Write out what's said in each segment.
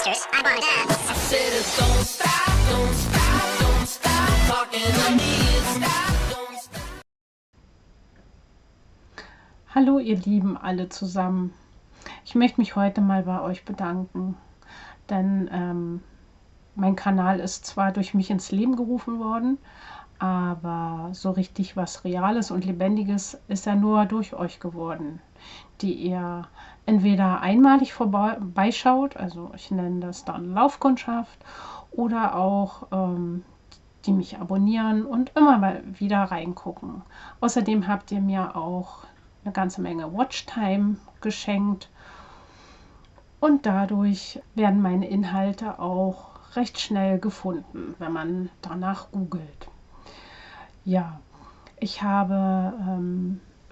pictures. I wanna dance. I said, don't stop, don't stop, don't stop talking to me. Stop, don't stop. Hallo ihr Lieben alle zusammen. Ich möchte mich heute mal bei euch bedanken, denn mein Kanal ist zwar durch mich ins Leben gerufen worden, aber so richtig was Reales und Lebendiges ist er nur durch euch geworden, die ihr entweder einmalig vorbeischaut, also ich nenne das dann Laufkundschaft, oder auch die mich abonnieren und immer mal wieder reingucken. Außerdem habt ihr mir auch eine ganze Menge Watchtime geschenkt und dadurch werden meine Inhalte auch recht schnell gefunden, wenn man danach googelt. Ja, ich habe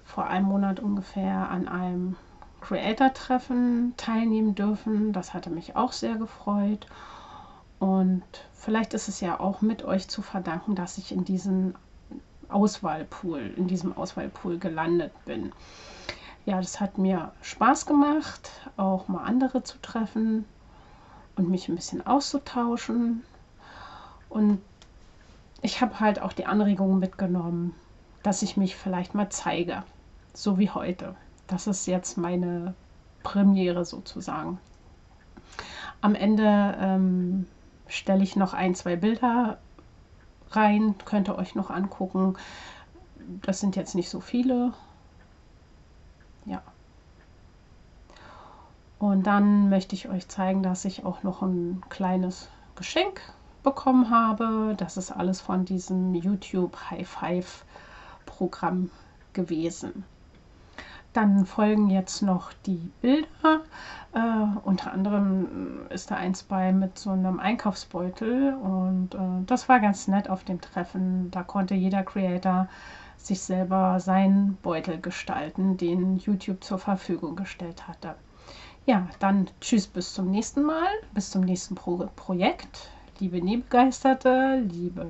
vor einem Monat ungefähr an einem Creator-Treffen teilnehmen dürfen. Das hatte mich auch sehr gefreut. Und vielleicht ist es ja auch mit euch zu verdanken, dass ich in diesem Auswahlpool gelandet bin. Ja, das hat mir Spaß gemacht, auch mal andere zu treffen und mich ein bisschen auszutauschen. Und ich habe halt auch die Anregungen mitgenommen, dass ich mich vielleicht mal zeige, so wie heute. Das ist jetzt meine Premiere sozusagen. Am Ende stelle ich noch ein, zwei Bilder rein, könnt ihr euch noch angucken. Das sind jetzt nicht so viele. Ja. Und dann möchte ich euch zeigen, dass ich auch noch ein kleines Geschenk bekommen habe. Das ist alles von diesem YouTube High Five Programm gewesen. Dann folgen jetzt noch die Bilder. Unter anderem ist da eins bei mit so einem Einkaufsbeutel und das war ganz nett auf dem Treffen. Da konnte jeder Creator sich selber seinen Beutel gestalten, den YouTube zur Verfügung gestellt hatte. Ja, dann tschüss, bis zum nächsten Mal, bis zum nächsten Projekt. Liebe Nähbegeisterte, liebe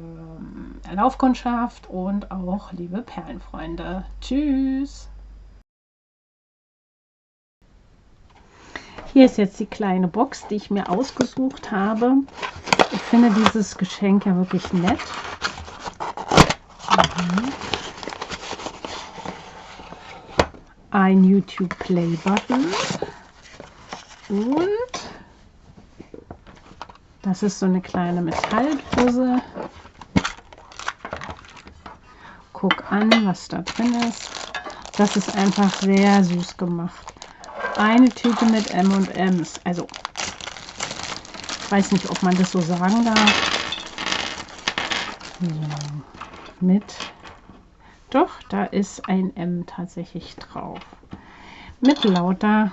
Laufkundschaft und auch liebe Perlenfreunde. Tschüss! Hier ist jetzt die kleine Box, die ich mir ausgesucht habe. Ich finde dieses Geschenk ja wirklich nett. Ein YouTube Play Button. Und das ist so eine kleine Metalldose. Guck an, was da drin ist. Das ist einfach sehr süß gemacht. Eine Tüte mit M&M's. Also, ich weiß nicht, ob man das so sagen darf. So, doch, da ist ein M tatsächlich drauf. Mit lauter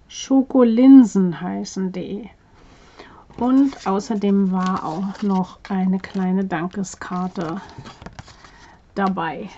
Schokolinsen heißen die. Und außerdem war auch noch eine kleine Dankeskarte dabei.